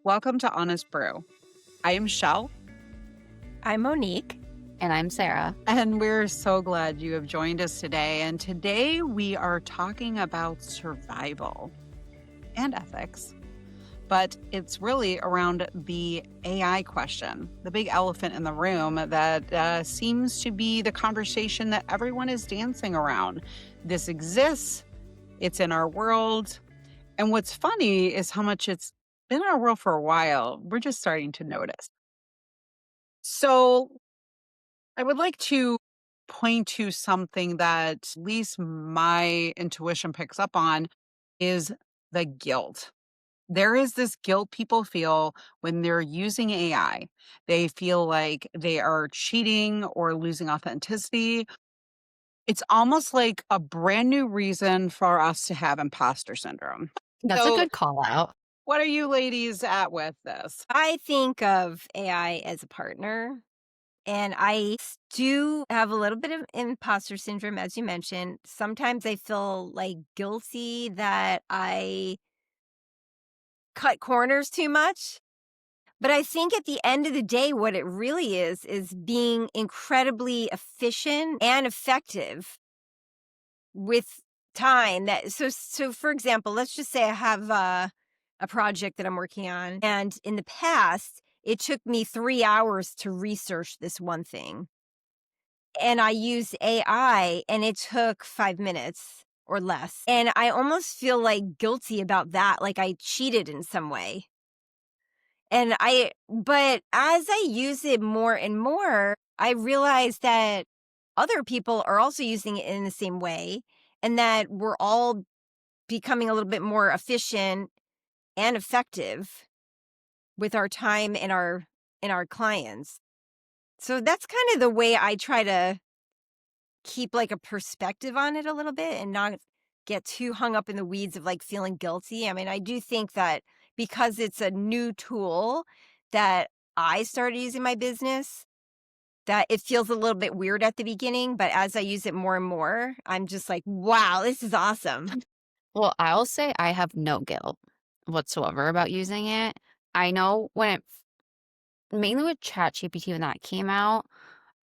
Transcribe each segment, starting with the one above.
Welcome to Honest Brew. I am Cheale, I'm Monique. And I'm Sara. and we're so glad you have joined us today. And today we are talking about survival and ethics, but it's really around the AI question, the big elephant in the room that seems to be the conversation that everyone is dancing around. This exists, it's in our world. And what's funny is how much it's been in our world for a while. We're just starting to notice. So I would like to point to something that at least my intuition picks up on is the guilt. There is this guilt people feel when they're using AI. They feel like they are cheating or losing authenticity. It's almost like a brand new reason for us to have imposter syndrome. That's a So, good call out. what are you ladies at with this? I think of AI as a partner, and I do have a little bit of imposter syndrome, as you mentioned. Sometimes I feel like guilty that I cut corners too much. But I think at the end of the day, what it really is being incredibly efficient and effective with time. So for example, let's just say I have a project that I'm working on, and in the past, it took me 3 hours to research this one thing, and I used AI, and it took 5 minutes or less. And I almost feel like guilty about that, like I cheated in some way. But as I use it more and more, I realize that other people are also using it in the same way, and that we're all becoming a little bit more efficient and effective with our time and our clients. So that's kind of the way I try to keep like a perspective on it a little bit and not get too hung up in the weeds of like feeling guilty. I mean, I do think that because it's a new tool that I started using my business, that it feels a little bit weird at the beginning, but as I use it more and more, I'm just like, wow, this is awesome. Well, I'll say I have no guilt whatsoever about using it. I know mainly with ChatGPT when that came out,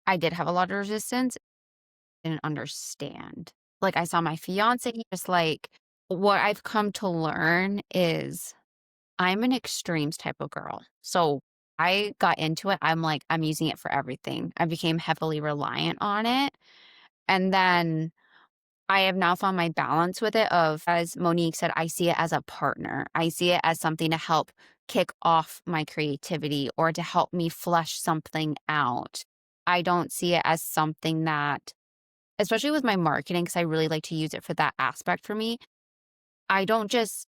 I did have a lot of resistance. Didn't understand. Like I saw my fiance, just like what I've come to learn is I'm an extremes type of girl. So I got into it. I'm using it for everything. I became heavily reliant on it. And then I have now found my balance with it of, as Monique said, I see it as a partner. I see it as something to help kick off my creativity or to help me flesh something out. I don't see it as something that, especially with my marketing, because I really like to use it for that aspect for me. I don't just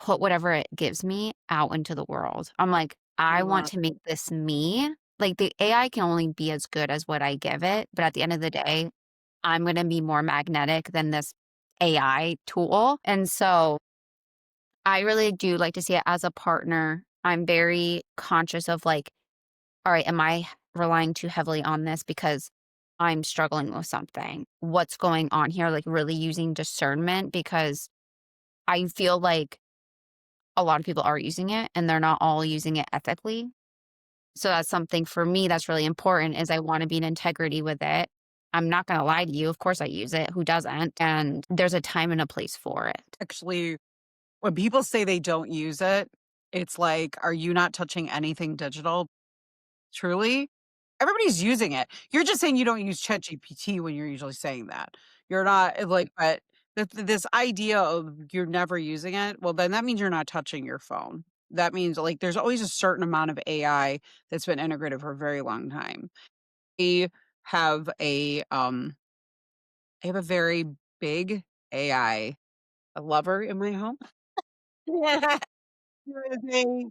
put whatever it gives me out into the world. I'm like, I want Uh, to make this me. Like the AI can only be as good as what I give it. But at the end of the day, I'm going to be more magnetic than this AI tool. And so I really do like to see it as a partner. I'm very conscious of like, all right, am I relying too heavily on this because I'm struggling with something? What's going on here? Like really using discernment because I feel like a lot of people are using it and they're not all using it ethically. So that's something for me that's really important is I want to be in integrity with it. I'm not going to lie to you. Of course I use it. Who doesn't? And there's a time and a place for it. Actually, when people say they don't use it, it's like, are you not touching anything digital? Truly? Everybody's using it. You're just saying you don't use ChatGPT when you're usually saying that. You're not like, but this idea of you're never using it, well, then that means you're not touching your phone. That means like there's always a certain amount of AI that's been integrated for a very long time. We have I have a very big AI lover in my home. He is a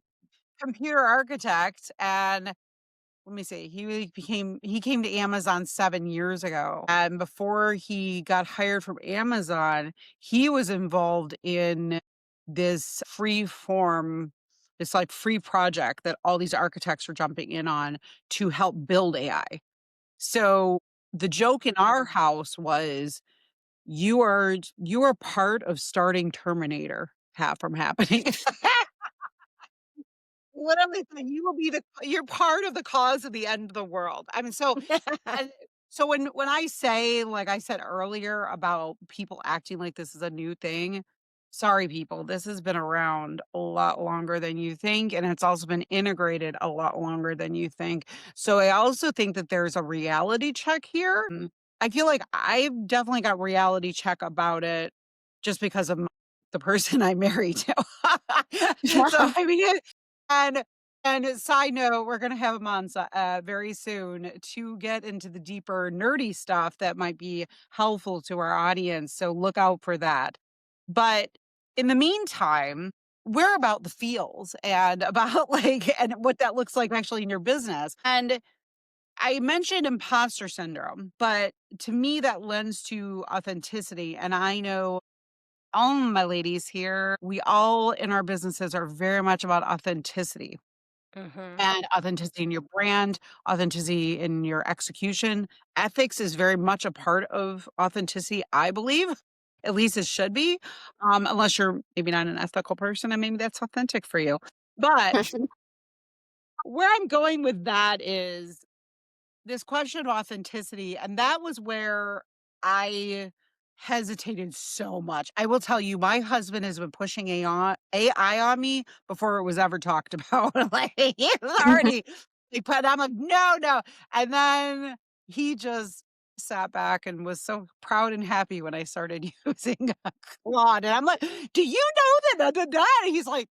computer architect, and let me see, he came to Amazon 7 years ago, and before he got hired from Amazon, he was involved in this free form, this, like, free project that all these architects were jumping in on to help build AI. So, the joke in our house was, you are part of starting Terminator from happening." literally saying you will be you're part of the cause of the end of the world. I mean, and so when I say, like I said earlier about people acting like this is a new thing, sorry people, this has been around a lot longer than you think, and it's also been integrated a lot longer than you think. So I also think that there's a reality check here. I feel like I've definitely got reality check about it just because of the person I married to. So, I mean, and side note, we're gonna have him on very soon to get into the deeper nerdy stuff that might be helpful to our audience, so look out for that. But in the meantime, we're about the feels and about, like, and what that looks like actually in your business, and I mentioned imposter syndrome, but to me, that lends to authenticity. And I know all my ladies here, we all in our businesses are very much about authenticity Mhm. and authenticity in your brand, authenticity in your execution. Ethics is very much a part of authenticity, I believe. At least it should be, unless you're maybe not an ethical person and maybe that's authentic for you. But where I'm going with that is this question of authenticity, and that was where I hesitated so much. I will tell you, my husband has been pushing AI on me before it was ever talked about. Like, he's already like, but I'm like, "No, no." And then he just sat back and was so proud and happy when I started using Claude, and I'm like, "Do you know that da, da, da?" And he's like,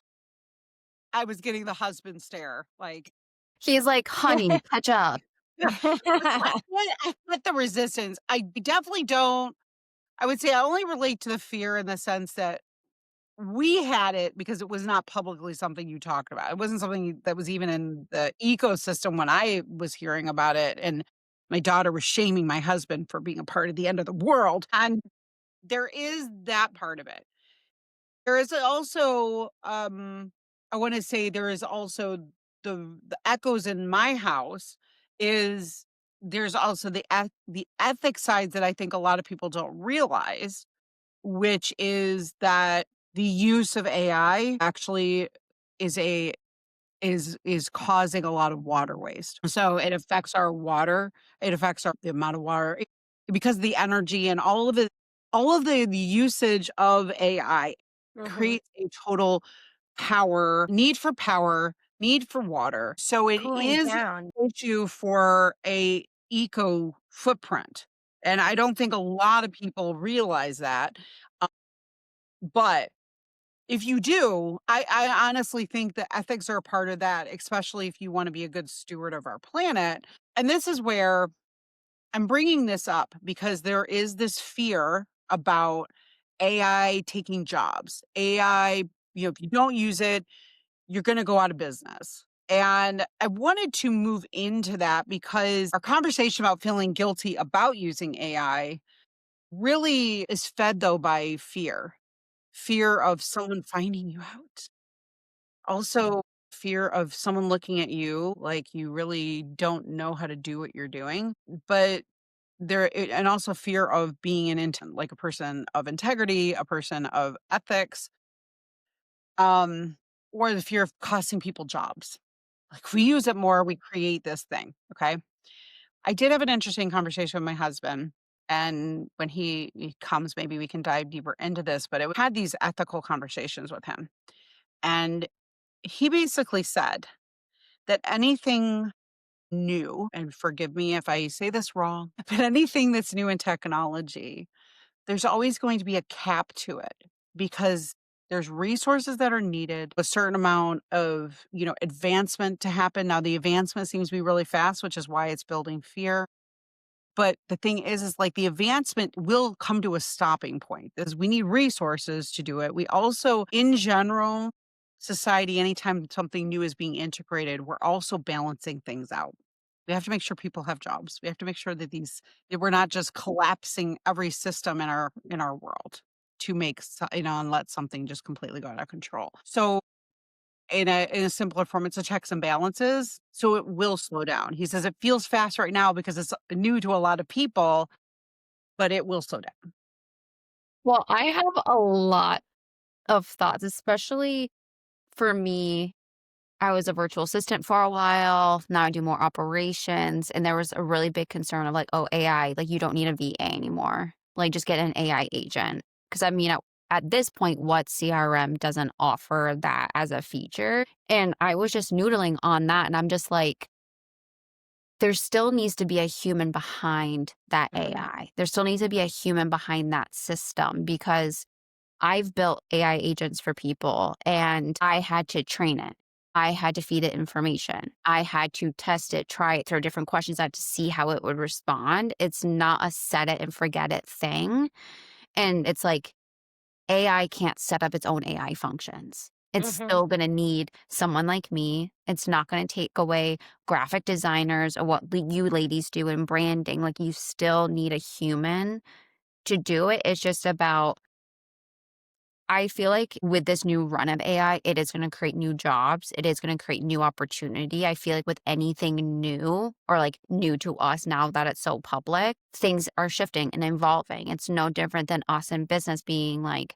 I was getting the husband stare, like, He's like, "Honey, catch up." yeah. I get the resistance. I definitely don't. I would say I only relate to the fear in the sense that we had it because it was not publicly something you talked about. It wasn't something that was even in the ecosystem when I was hearing about it, and my daughter was shaming my husband for being a part of the end of the world, and there is that part of it. There is also, I wanna say there is also the echoes in my house is there's also the ethic side that I think a lot of people don't realize, which is that the use of AI actually is a is causing a lot of water waste. So it affects our water, it affects the amount of water because the energy and all of the usage of AI Mhm. creates a total power, need for water. So it Cooling is down. an issue for a eco footprint. And I don't think a lot of people realize that. Uh, but if you do, I honestly think that ethics are a part of that, especially if you want to be a good steward of our planet. And this is where I'm bringing this up because there is this fear about AI taking jobs. AI, if you don't use it, you're going to go out of business. And I wanted to move into that because our conversation about feeling guilty about using AI really is fed though by fear of someone finding you out. Also, fear of someone looking at you like you really don't know how to do what you're doing. But and also fear of being like a person of integrity, a person of ethics, um, or the fear of costing people jobs. Like, if we use it more, we create this thing. Okay. I did have an interesting conversation with my husband. And when he comes, maybe we can dive deeper into this. But I had these ethical conversations with him. And he basically said that anything new, and forgive me if I say this wrong, but anything that's new in technology, there's always going to be a cap to it because there's resources that are needed, a certain amount of, advancement to happen. Now the advancement seems to be really fast, which is why it's building fear. But the thing is like the advancement will come to a stopping point because we need resources to do it. We also, in general, society, anytime something new is being integrated, we're also balancing things out. We have to make sure people have jobs. We have to make sure that that we're not just collapsing every system in our world to make and let something just completely go out of control. So in a simpler form, it's a checks and balances, so it will slow down. He says it feels fast right now because it's new to a lot of people, but it will slow down. Well, I have a lot of thoughts, especially for me. I was a virtual assistant for a while. Now I do more operations. And there was a really big concern of like, oh, AI, like you don't need a VA anymore. Like just get an AI agent. Because I mean, at this point, what CRM doesn't offer that as a feature? And I was just noodling on that. And I'm just like, there still needs to be a human behind that Mm. AI. There still needs to be a human behind that system because I've built AI agents for people and I had to train it. I had to feed it information. I had to test it, try it, throw different questions out to see how it would respond. It's not a set it and forget it thing. And it's like AI can't set up its own AI functions. It's Mhm. still going to need someone like me. It's not going to take away graphic designers or what you ladies do in branding. Like, you still need a human to do it. It's just about, I feel like with this new run of AI, it is going to create new jobs. It is going to create new opportunity. I feel like with anything new or like new to us now that it's so public, things are shifting and evolving. It's no different than us in business being like,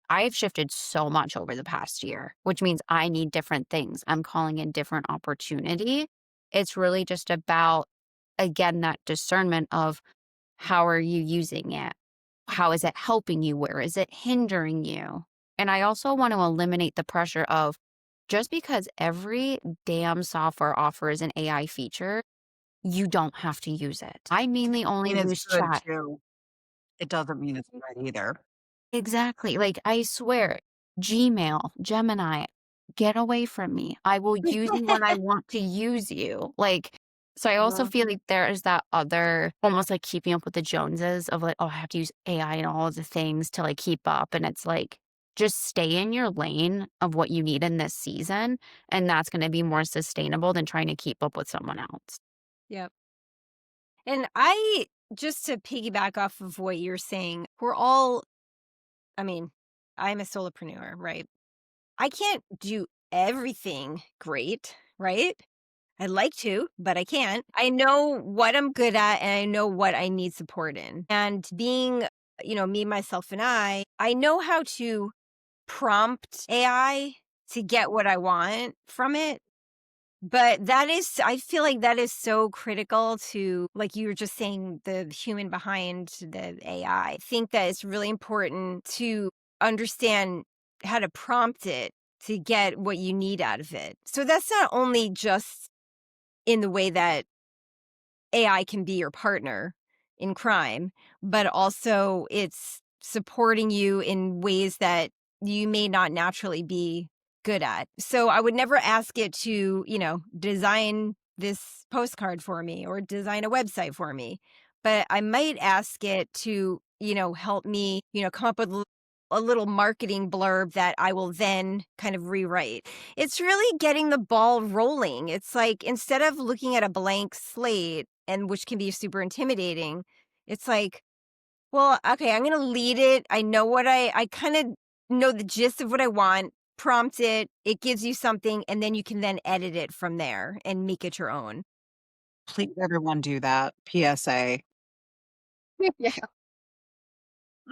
I've shifted so much over the past year, which means I need different things. I'm calling in different opportunity. It's really just about, again, that discernment of how are you using it? How is it helping you? Where is it hindering you? And I also want to eliminate the pressure of just because every damn software offers an AI feature, you don't have to use it. I mainly only And it's use good chat. too. It doesn't mean it's right either. Exactly. Like, I swear, Gmail, Gemini, get away from me. I will use you when I want to use you. Like, so I also Mhm. feel like there is that other almost like keeping up with the Joneses of like, oh, I have to use AI and all of the things to like keep up. And it's like, just stay in your lane of what you need in this season. And that's going to be more sustainable than trying to keep up with someone else. Yep. And I just to piggyback off of what you're saying, we're all I mean, I'm a solopreneur, right? I can't do everything great, right? I'd like to, but I can't. I know what I'm good at and I know what I need support in. And being, me, myself, and I know how to prompt AI to get what I want from it. But I feel like that is so critical to, like you were just saying, the human behind the AI. I think that it's really important to understand how to prompt it to get what you need out of it. So that's not only just in the way that AI can be your partner in crime, but also it's supporting you in ways that you may not naturally be good at. So I would never ask it to, design this postcard for me or design a website for me. But I might ask it to, help me, come up with a little marketing blurb that I will then kind of rewrite. It's really getting the ball rolling. It's like instead of looking at a blank slate and which can be super intimidating, it's like, well, okay, I'm going to lead it. I know what I kind of know the gist of what I want, prompt it, it gives you something, and then you can then edit it from there and make it your own. Please, everyone do that. PSA. Yeah.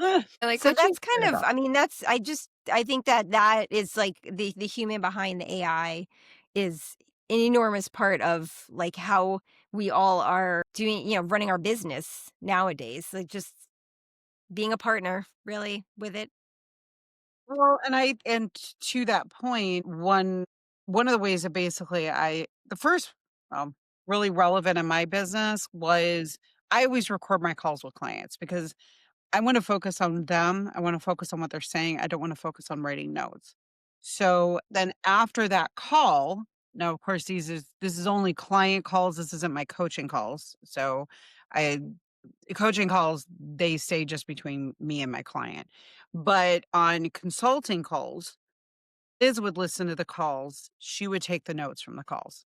Ugh, like, So what you that's care kind of, about? I mean, I think that that is like the human behind the AI is an enormous part of like how we all are doing, running our business nowadays. Like just being a partner really with it. Well, to that point, one of the ways that basically the first really relevant in my business was I always record my calls with clients because I want to focus on them. I want to focus on what they're saying. I don't want to focus on writing notes. So then after that call, now of course this is only client calls. This isn't my coaching calls. So I coaching calls, they stay just between me and my client. But on consulting calls, Liz would listen to the calls. She would take the notes from the calls.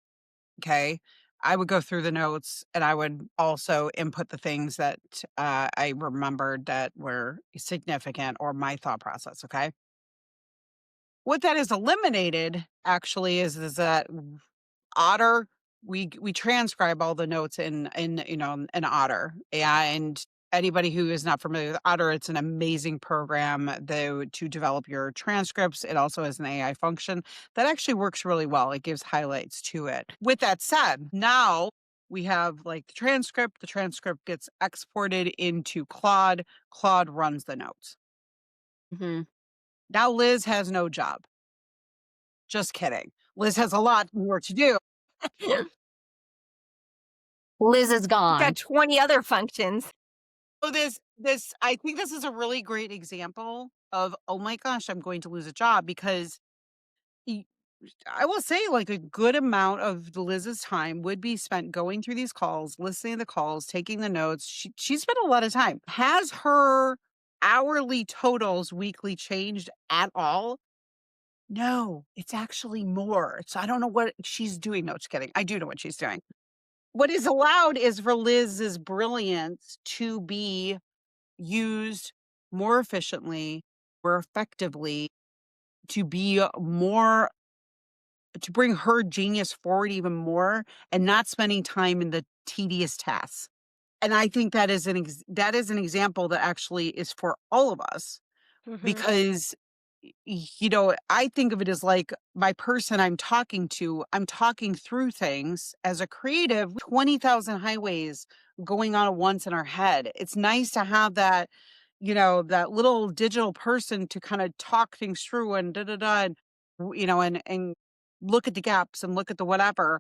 Okay. I would go through the notes and I would also input the things that I remembered that were significant or my thought process. Okay. What that is eliminated actually is that Otter, we transcribe all the notes in Otter, and Anybody who is not familiar with Otter, it's an amazing program though to develop your transcripts. It also has an AI function that actually works really well. It gives highlights to it. With that said, now we have like the transcript gets exported into Claude. Claude runs the notes. Mhm. Now Liz has no job. Just kidding. Liz has a lot more to do. Liz is Got gone. 20 other functions. So this I think this is a really great example of, oh my gosh, I'm going to lose a job because y- I will say like a good amount of Liz's time would be spent going through these calls, listening to the calls, taking the notes. She spent a lot of time. Has her hourly totals weekly changed at all? No, it's actually more. So I don't know what she's doing. No, just kidding. I do know what she's doing. What is allowed is for Liz's brilliance to be used more efficiently, more effectively, to be more to bring her genius forward even more and not spending time in the tedious tasks. And I think that is an example that actually is for all of us Mhm. because I think of it as like my person I'm talking to, I'm talking through things as a creative, 20,000 highways going on at once in our head. It's nice to have that, that little digital person to kind of talk things through and da da da, and, and look at the gaps and look at the whatever.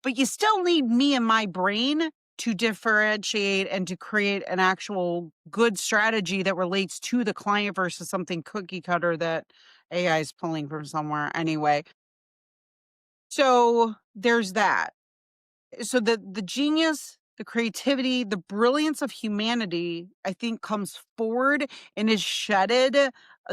But you still need me and my brain to differentiate and to create an actual good strategy that relates to the client versus something cookie cutter that AI is pulling from somewhere anyway. So there's that. So the genius, the creativity, the brilliance of humanity, I think comes forward and is shedded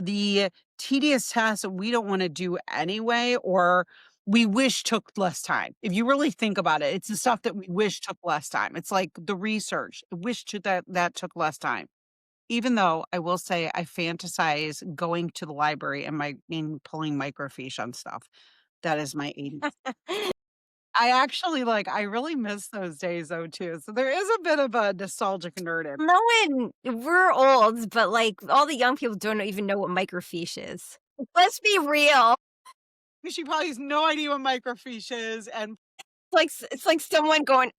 the tedious tasks that we don't want to do anyway, or we wish took less time. If you really think about it, it's the stuff that we wish took less time. It's like the research. I wish that took less time. Even though I will say I fantasize going to the library and pulling microfiche on stuff. That is my 80s. I actually, I really miss those days though too, so there is a bit of a nostalgic nerd in No one we're old, but, like, all the young people don't even know what microfiche is. Let's be real. me. She probably has no idea what microfiche is, and It's like someone going,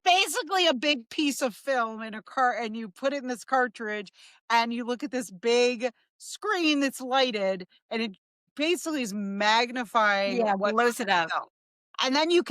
basically a big piece of film in a car, and you put it in this cartridge, and you look at this big screen that's lighted, and it basically is magnifying yeah, what's blows on it up. the film. And then you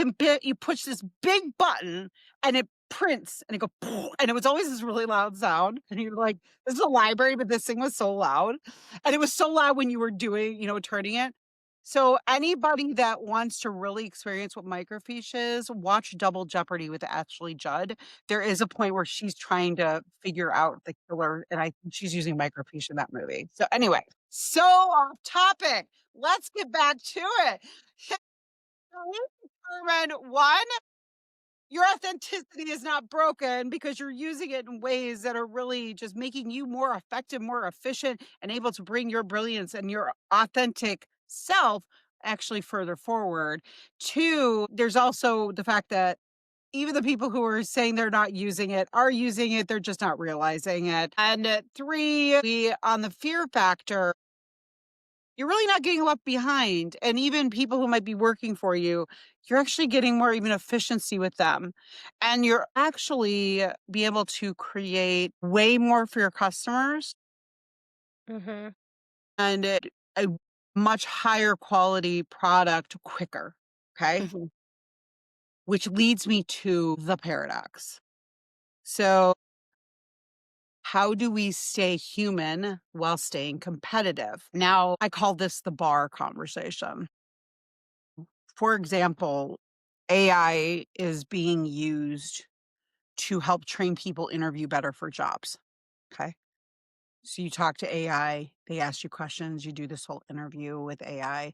push this big button and it prints and it go "Poof," and it was always this really loud sound. And you're like, this is a library, but this thing was so loud. And it was so loud when you were doing, turning it. So anybody that wants to really experience what microfiche is, watch Double Jeopardy with Ashley Judd. There is a point where she's trying to figure out the killer, and I think she's using microfiche in that movie. So anyway, so off topic. Let's get back to it. Determine one, your authenticity is not broken because you're using it in ways that are really just making you more effective, more efficient, and able to bring your brilliance and your authentic self actually further forward. Two, there's also the fact that even the people who are saying they're not using it are using it, they're just not realizing it. And three, on the fear factor, you're really not getting left behind. And even people who might be working for you, you're actually getting more even efficiency with them. And you're actually be able to create way more for your customers Mhm, and a much higher quality product quicker. Okay. mhm, Which leads me to the paradox. So, how do we stay human while staying competitive? Now, I call this the bar conversation. For example, AI is being used to help train people interview better for jobs. Okay. So you talk to AI, they ask you questions, you do this whole interview with AI,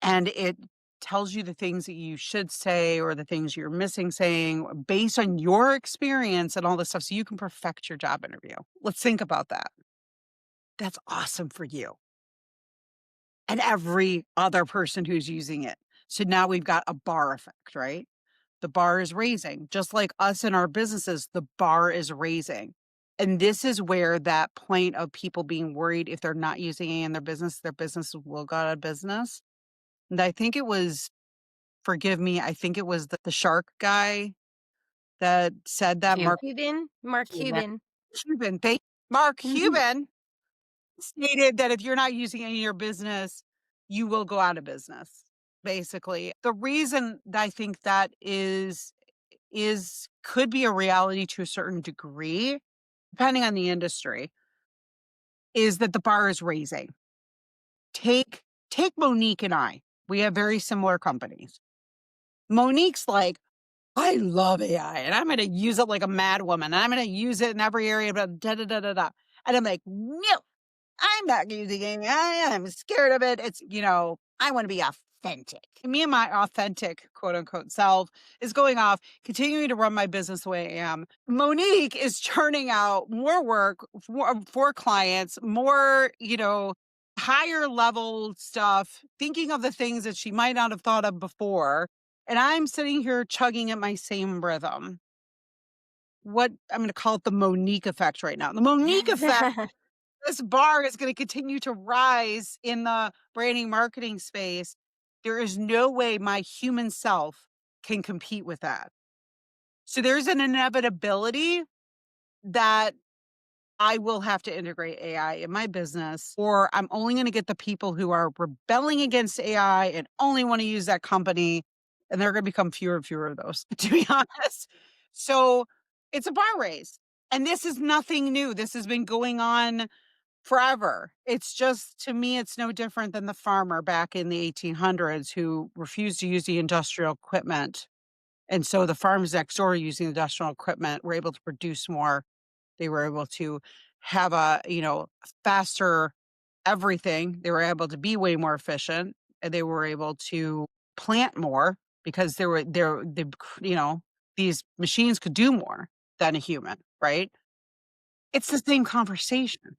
and it tells you the things that you should say or the things you're missing saying based on your experience and all this stuff so you can perfect your job interview. Let's think about that. That's awesome for you and every other person who's using it. So now we've got a bar effect, right? The bar is raising. Just like us in our businesses, the bar is raising. And this is where that point of people being worried if they're not using AI in their business will go out of business. And I think it was, forgive me, I think it was the shark guy that said that. Cute. Mark Cuban. Cuban. Cuban, Mark Cuban stated that if you're not using it in your business, you will go out of business. Basically, the reason that I think that is could be a reality to a certain degree, depending on the industry, is that the bar is raising. Take Monique and I. We have very similar companies. Monique's like, I love AI and I'm going to use it like a mad woman. And I'm going to use it in every area, but da da da da da. And I'm like, no, I'm not using AI. I'm scared of it. It's, I want to be authentic. Me and my authentic quote unquote self is going off, continuing to run my business the way I am. Monique is churning out more work for clients, more, higher level stuff, thinking of the things that she might not have thought of before. And I'm sitting here chugging at my same rhythm. What I'm going to call it the Monique effect right now. The Monique effect, this bar is going to continue to rise in the branding marketing space. There is no way my human self can compete with that. So there's an inevitability that I will have to integrate AI in my business, or I'm only going to get the people who are rebelling against AI and only want to use that company. And they're going to become fewer and fewer of those, to be honest. So it's a bar raise. And this is nothing new. This has been going on forever. It's just, to me, it's no different than the farmer back in the 1800s who refused to use the industrial equipment. And so the farms next door using industrial equipment were able to produce more. They were able to have faster everything. They were able to be way more efficient, and they were able to plant more because these machines could do more than a human, right? It's the same conversation.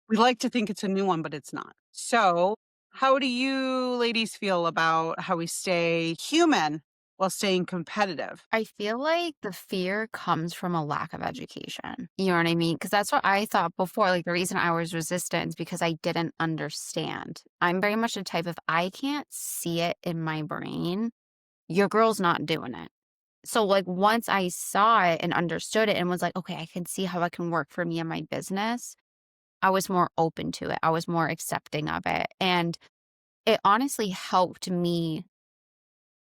We like to think it's a new one, but it's not. So, how do you ladies feel about how we stay human while staying competitive? I feel like the fear comes from a lack of education. You know what I mean? Because that's what I thought before. Like the reason I was resistant is because I didn't understand. I'm very much the type of I can't see it in my brain. Your girl's not doing it. So like once I saw it and understood it and was like, okay, I can see how it can work for me and my business, I was more open to it. I was more accepting of it. And it honestly helped me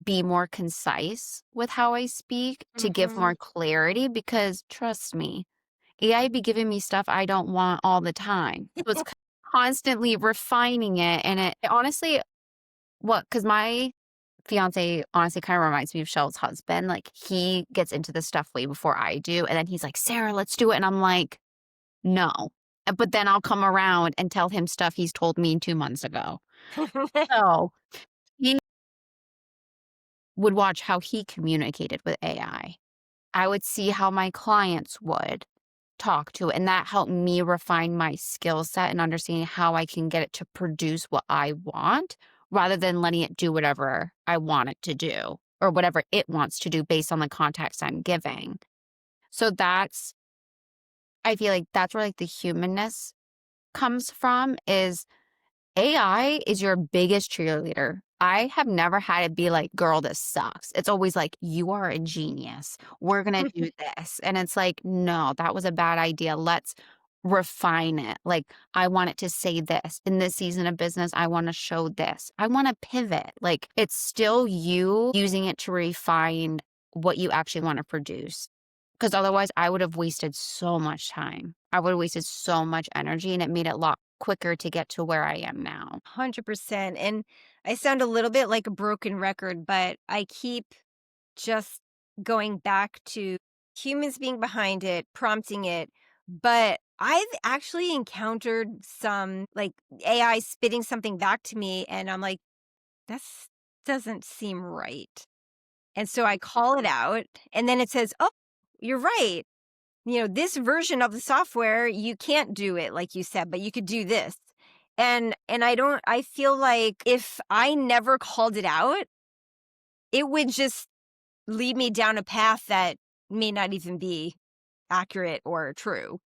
be more concise with how I speak to give Mhm. more clarity because trust me, AI be giving me stuff I don't want all the time. So it's constantly refining it. And it honestly, because my fiance honestly kind of reminds me of Cheale's husband. Like he gets into this stuff way before I do. And then he's like, Sara, let's do it. And I'm like, no. But then I'll come around and tell him stuff he's told me 2 months ago. So he would watch how he communicated with AI. I would see how my clients would talk to it, and that helped me refine my skill set and understanding how I can get it to produce what I want rather than letting it do whatever I want it to do or whatever it wants to do based on the context I'm giving. So I feel like that's where like the humanness comes from is AI is your biggest cheerleader. I have never had it be like, girl, this sucks. It's always like, you are a genius. We're going to do this. And it's like, no, that was a bad idea. Let's refine it. Like, I want it to say this. In this season of business, I want to show this. I want to pivot. Like, it's still you using it to refine what you actually want to produce. Because otherwise, I would have wasted so much time. I would have wasted so much energy, and it made it a lot quicker to get to where I am now. 100%. And I sound a little bit like a broken record, but I keep just going back to humans being behind it, prompting it. But I've actually encountered some like AI spitting something back to me, and I'm like, this doesn't seem right. And so I call it out, and then it says, oh, you're right. This version of the software, you can't do it like you said, but you could do this. And I feel like if I never called it out, it would just lead me down a path that may not even be accurate or true.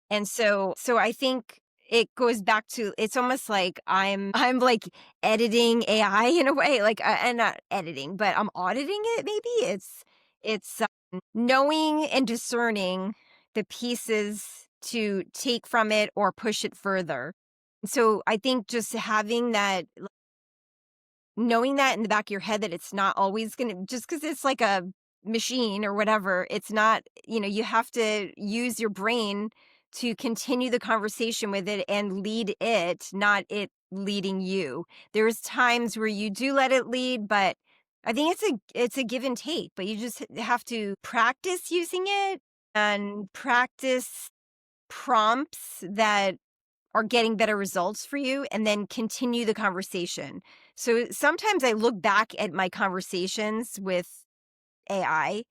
And so I think it goes back to, it's almost like I'm like editing AI in a way, like, and not editing, but I'm auditing it maybe. It's knowing and discerning the pieces to take from it or push it further. So I think just having that, knowing that in the back of your head, that it's not always gonna, just because it's like a machine or whatever, it's not, you have to use your brain to continue the conversation with it and lead it, not it leading you. There's times where you do let it lead, but I think it's a give and take, but you just have to practice using it and practice prompts that are getting better results for you, and then continue the conversation. So sometimes I look back at my conversations with AI,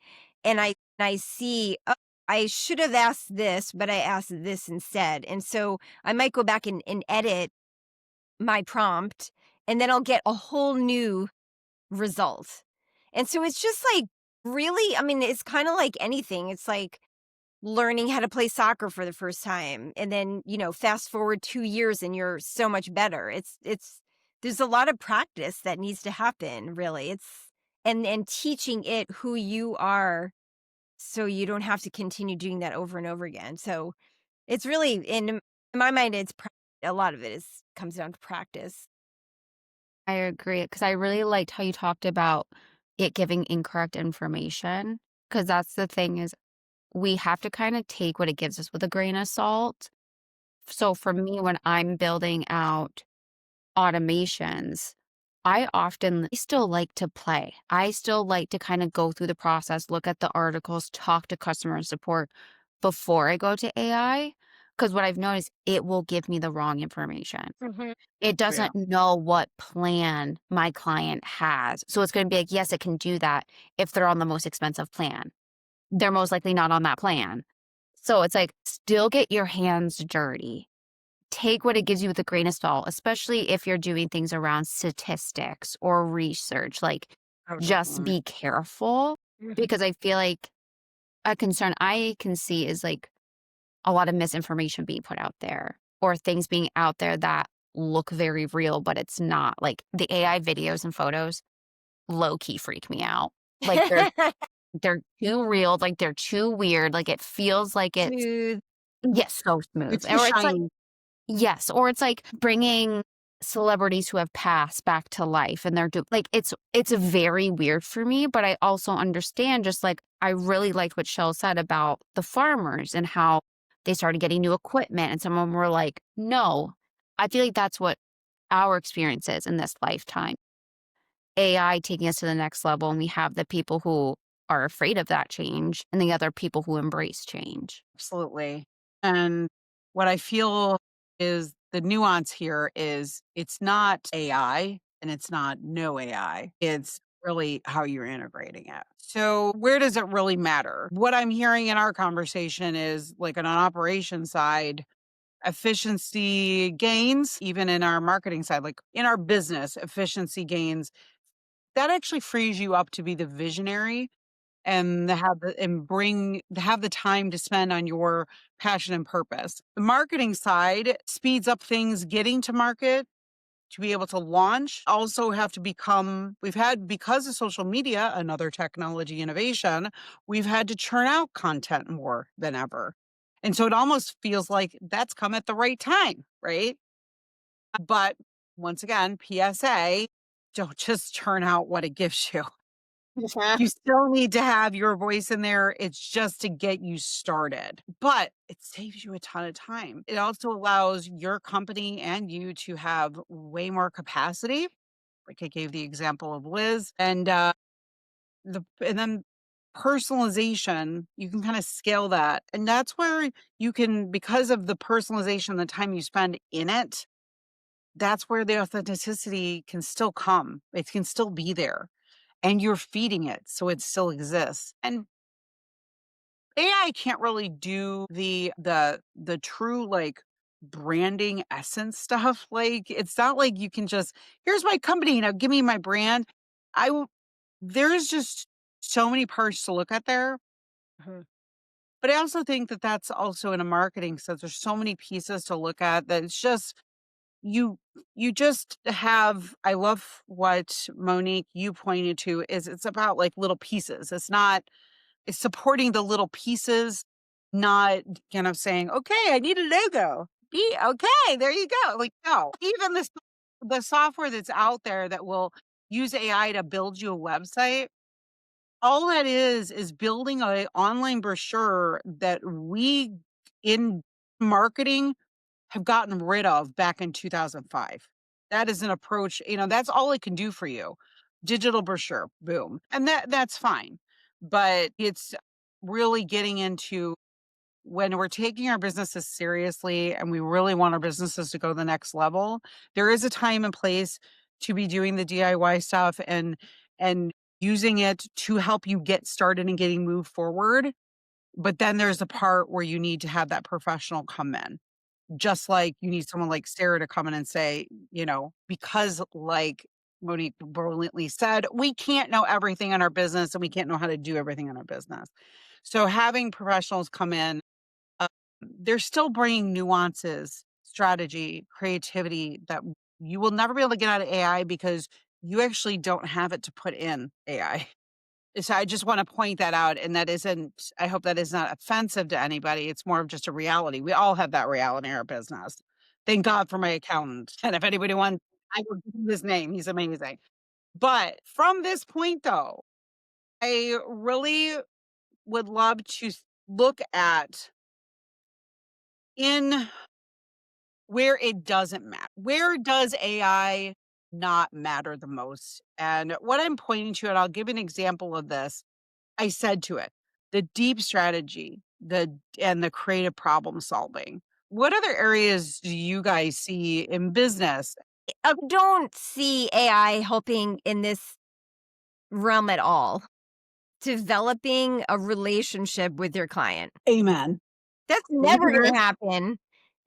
and I see, "Oh, I should have asked this, but I asked this instead." And so I might go back and edit my prompt, and then I'll get a whole new result. And so it's just like, really, I mean, it's kind of like anything. It's like learning how to play soccer for the first time, and then, fast forward 2 years and you're so much better. It's there's a lot of practice that needs to happen, really. It's and teaching it who you are, so you don't have to continue doing that over and over again. So it's really, in my mind, a lot of it is comes down to practice. I agree because I really liked how you talked about it giving incorrect information. Because that's the thing is we have to kinda take what it gives us with a grain of salt. So for me, when I'm building out automations, I still like to play. I still like to kinda go through the process, look at the articles, talk to customer support before I go to AI. Because what I've noticed, it will give me the wrong information. Mhm. It Yeah. doesn't know what plan my client has. So it's gonna be like, yes, it can do that if they're on the most expensive plan. They're most likely not on that plan. So it's like, still get your hands dirty. Take what it gives you with a grain of salt, especially if you're doing things around statistics or research. Like, Oh, just definitely. be careful Mhm. because I feel like a concern I can see is like a lot of misinformation being put out there or things being out there that look very real, but it's not. Like the AI videos and photos low key freak me out. Like they're too real, like they're too weird, like it feels like it's Smooth. yes, so They're smooth. too Or it's like shiny. yes, or it's like bringing celebrities who have passed back to life and they're like it's very weird for me, but I also understand just like I really liked what Cheale said about the farmers and how they started getting new equipment and some of them were like, "No." I feel like that's what our experience is in this lifetime. AI taking us to the next level and we have the people who are afraid of that change and the other people who embrace change. Absolutely. And what I feel is the nuance here is it's not AI and it's not no AI. It's really how you're integrating it. So, where does it really matter? What I'm hearing in our conversation is like on an operation side, efficiency gains, even in our marketing side, like in our business, efficiency gains, that actually frees you up to be the visionary and have the time to spend on your passion and purpose. The marketing side speeds up things getting to market to be able to launch. Also have to become we've had because of social media, another technology innovation, we've had to churn out content more than ever. And so it almost feels like that's come at the right time, right? But once again, PSA, don't just churn out what it gives you. You still need to have your voice in there. It's just to get you started, but it saves you a ton of time. It also allows your company and you to have way more capacity. Like I gave the example of Liz and then personalization, you can kind of scale that. And that's where you can, because of the personalization, the time you spend in it, that's where the authenticity can still come. It can still be there and you're feeding it so it still exists. And AI can't really do the true like branding essence stuff. Like it's not like you can just here's my company now give me my brand. I w- there's just so many parts to look at there. Mhm. But I also think that that's also in a marketing sense. There's so many pieces to look at that it's just you you just have I love what Monique you pointed to is it's about like little pieces. It's supporting the little pieces, not kind of saying, okay, I need a logo. Okay, there you go. Like, no, even the software that's out there that will use AI to build you a website, all that is building a online brochure that we in marketing have gotten rid of back in 2005. That is an approach, that's all it can do for you. Digital brochure, boom. And that's fine. But it's really getting into when we're taking our businesses seriously and we really want our businesses to go to the next level, there is a time and place to be doing the DIY stuff and using it to help you get started and getting moved forward. But then there's a part where you need to have that professional come in. Just like you need someone like Sarah to come in and say, because like Monique brilliantly said, we can't know everything in our business and we can't know how to do everything in our business. So having professionals come in, uh, they're still bringing nuances, strategy, creativity that you will never be able to get out of AI because you actually don't have it to put in AI. So I just wanna point that out, and that isn't I hope that is not offensive to anybody, it's more of just a reality. We all have that reality in our business. Thank God for my accountant, and if anybody wants, I will give you his name, he's amazing. But from this point, though, I really would love to look at in where it doesn't matter. Where does AI not matter the most? And what I'm pointing to, and I'll give an example of this, I said to it, the deep strategy, and the creative problem solving. What other areas do you guys see in business? Don't see AI helping in this realm at all. Developing a relationship with your client. Amen. That's never Mhm. gonna happen,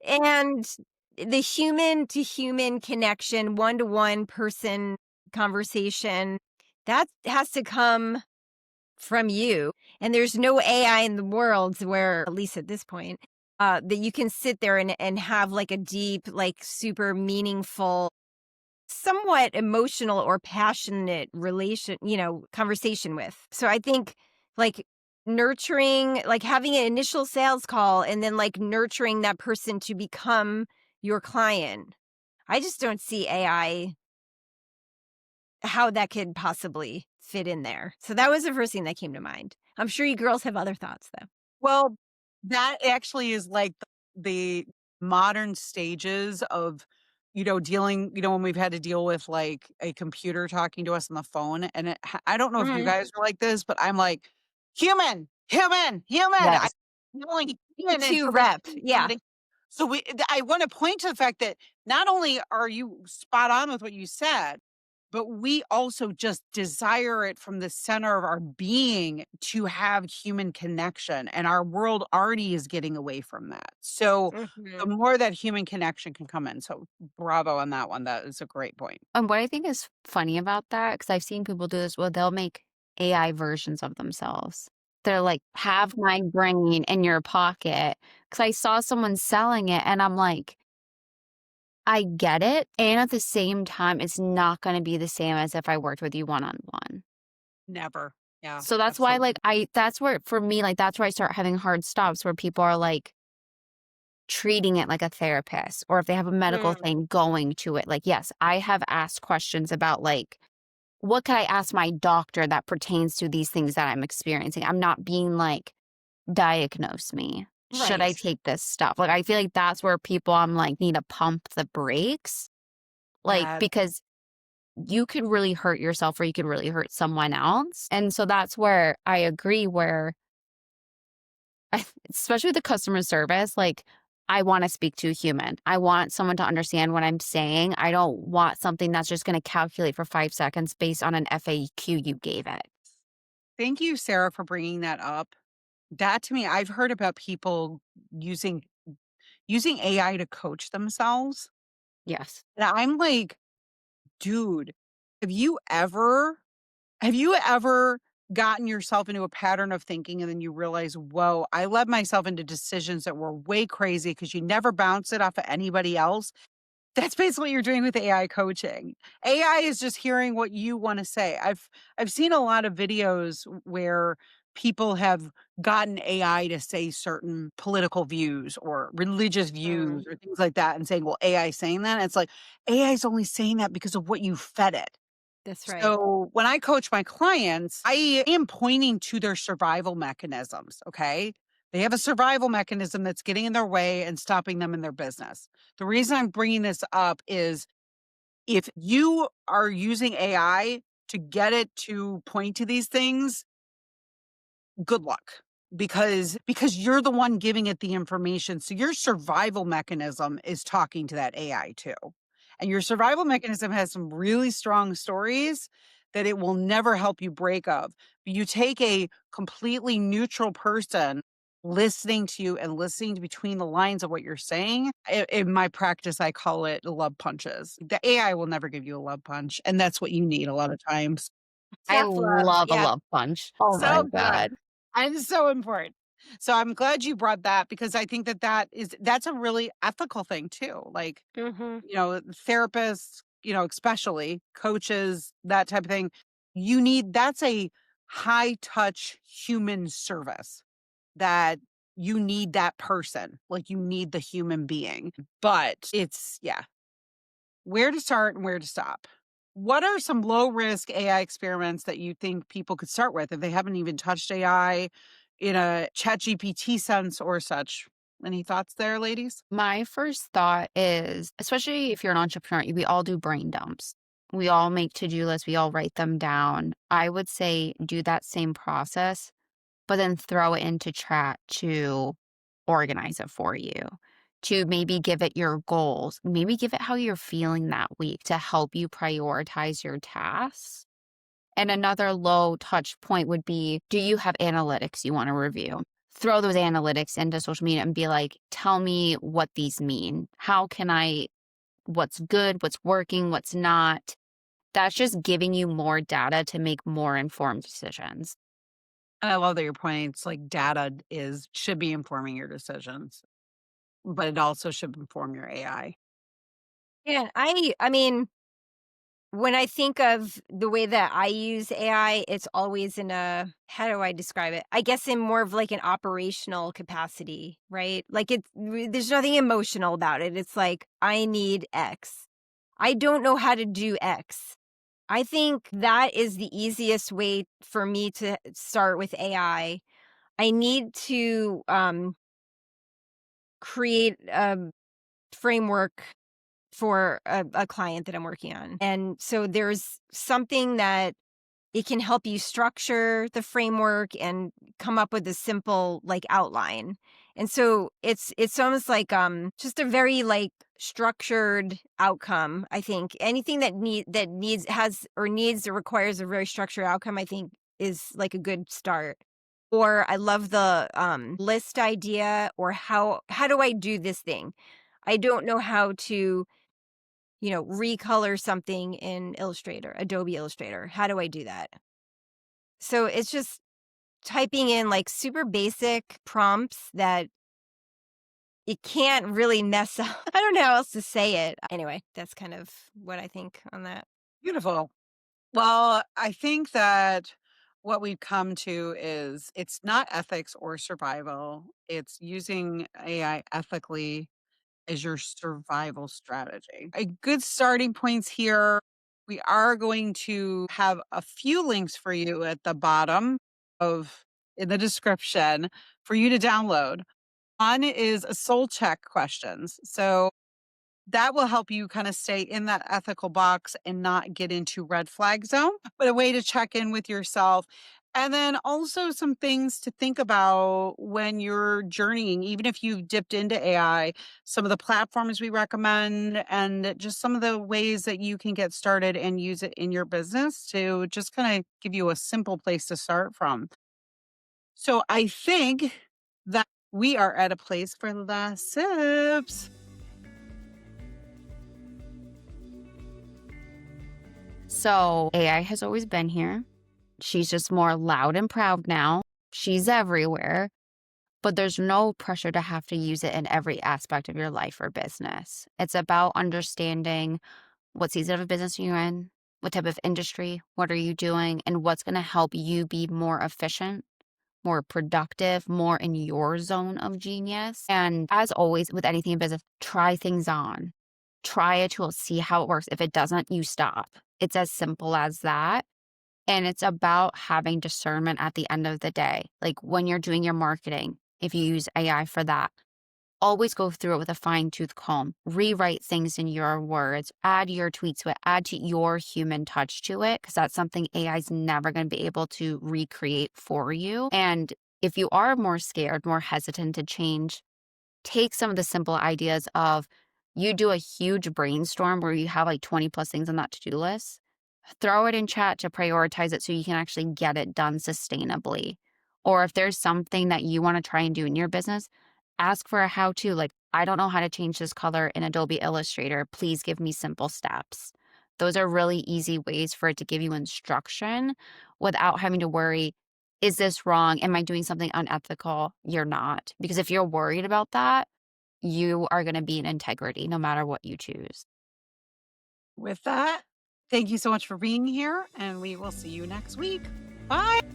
and the human to human connection, one to one person conversation, that has to come from you, and there's no AI in the world where, at least at this point, that you can sit there and have, like, a deep, like, super meaningful, somewhat emotional or passionate conversation with. So I think, like, nurturing, like, having an initial sales call and then, like, nurturing that person to become your client. I just don't see AI, how that could possibly fit in there. So that was the first thing that came to mind. I'm sure you girls have other thoughts, though. Well, that actually is like the modern stages of, dealing, when we've had to deal with like a computer talking to us on the phone. And I don't know if you Mhm. guys are like this, but I'm like, human, human, human. I'm Yes. yelling Me human too, until they rep. see Yeah. somebody. So I want to point to the fact that not only are you spot on with what you said, but we also just desire it from the center of our being to have human connection, and our world already is getting away from that. So, the Mhm. more that human connection can come in. So, bravo on that one. That is a great point. And what I think is funny about that, because I've seen people do this, well, they'll make AI versions of themselves. They're like, "Have my brain in your pocket." Because I saw someone selling it, and I'm like, I get it, and at the same time, it's not gonna be the same as if I worked with you one-on-one. Never. Yeah, So that's why, like, absolutely. that's where for me, like, that's where I start having hard stops where people are, like, treating it like a therapist, or if they have a medical Mm. thing, going to it. Like, yes, I have asked questions about, like, what could I ask my doctor that pertains to these things that I'm experiencing? I'm not being like, "Diagnose me. Should I Right. take this stuff?" Like, I feel like that's where people I'm like, need to pump the brakes, like, Yeah. because you could really hurt yourself or you could really hurt someone else. And so that's where I agree where especially with the customer service, like, I wanna speak to a human. I want someone to understand what I'm saying. I don't want something that's just gonna calculate for 5 seconds based on an FAQ you gave it. Thank you, Sarah, for bringing that up. That to me, I've heard about people using using AI to coach themselves, Yes. and I'm like, "Dude, have you ever have you ever gotten yourself into a pattern of thinking and then you realize, whoa, I led myself into decisions that were way crazy because you never bounce it off of anybody else. That's basically what you're doing with AI coaching. AI is just hearing what you wanna say. I've seen a lot of videos where people have gotten AI to say certain political views or religious views Mm, or things like that and saying, "Well, AI is saying that?" It's like, AI is only saying that because of what you fed it. that's right. So when I coach my clients, I am pointing to their survival mechanisms, okay? They have a survival mechanism that's getting in their way and stopping them in their business. The reason I'm bringing this up is if you are using AI to get it to point to these things, good luck because you're the one giving it the information. So your survival mechanism is talking to that AI too. And your survival mechanism has some really strong stories that it will never help you break of. But you take a completely neutral person listening to you and listening to between the lines of what you're saying. In my practice, I call it love punches. The AI will never give you a love punch. And that's what you need a lot of times. I Tough love. love a Yeah, love punch. Oh my so god. good. And it's so important. So I'm glad you brought that because I think that that's a really ethical thing too. Like, Mhm. therapists, especially coaches, that type of thing. That's a high touch human service that you need that person. Like you need the human being. But yeah, where to start and where to stop. What are some low risk AI experiments that you think people could start with if they haven't even touched AI in a chat GPT sense or such? Any thoughts there, ladies? My first thought is, especially if you're an entrepreneur, we all do brain dumps. We all make to-do lists, we all write them down. I would say do that same process, but then throw it into chat to organize it for you, to maybe give it your goals, maybe give it how you're feeling that week to help you prioritize your tasks. And another low touch point would be, do you have analytics you want to review? Throw those analytics into social media and be like, tell me what these mean. What's good, what's working, what's not. That's just giving you more data to make more informed decisions. And I love that your point. It's like data should be informing your decisions, but it also should inform your AI. Yeah, I mean, when I think of the way that I use AI, it's always in a how do I describe it? I guess in more of like an operational capacity, right? Like there's nothing emotional about it. It's like I need X. I don't know how to do X. I think that is the easiest way for me to start with AI. I need to create a framework for a client that I'm working on. And so there's something that it can help you structure the framework and come up with a simple like outline. And so it's almost like just a very like structured outcome. I think anything that needs or requires a very structured outcome, I think is like a good start. Or I love the list idea or how do I do this thing? I don't know how to recolor something in Illustrator, Adobe Illustrator. How do I do that? So it's just typing in like super basic prompts that it can't really mess up. I don't know how else to say it. Anyway, that's kind of what I think on that. Beautiful. Well, I think that what we've come to is it's not ethics or survival. It's using AI ethically as your survival strategy. A good starting points here. We are going to have a few links for you at the bottom of in the description for you to download. One is a soul check questions. So that will help you kind of stay in that ethical box and not get into red flag zone, but a way to check in with yourself. And then also some things to think about when you're journeying, even if you've dipped into AI, some of the platforms we recommend, and just some of the ways that you can get started and use it in your business to just kind of give you a simple place to start from. So I think that we are at a place for the sips. So AI has always been here. She's just more loud and proud now. She's everywhere, but there's no pressure to have to use it in every aspect of your life or business. It's about understanding what season of business you're in, what type of industry, what are you doing, and what's going to help you be more efficient, more productive, more in your zone of genius. And as always, with anything in business, try things on. Try a tool, see how it works. If it doesn't, you stop. It's as simple as that. And it's about having discernment at the end of the day. Like when you're doing your marketing, if you use AI for that, always go through it with a fine tooth comb, rewrite things in your words, add your tweets to it, add to your human touch to it, because that's something AI is never going to be able to recreate for you. And if you are more scared, more hesitant to change, take some of the simple ideas of you do a huge brainstorm where you have like 20 plus things on that to-do list. Throw it in chat to prioritize it so you can actually get it done sustainably. Or if there's something that you want to try and do in your business, ask for a how to. Like, I don't know how to change this color in Adobe Illustrator. Please give me simple steps. Those are really easy ways for it to give you instruction without having to worry, is this wrong? Am I doing something unethical? You're not. Because if you're worried about that, you are going to be in integrity no matter what you choose. With that, thank you so much for being here, and we will see you next week. Bye.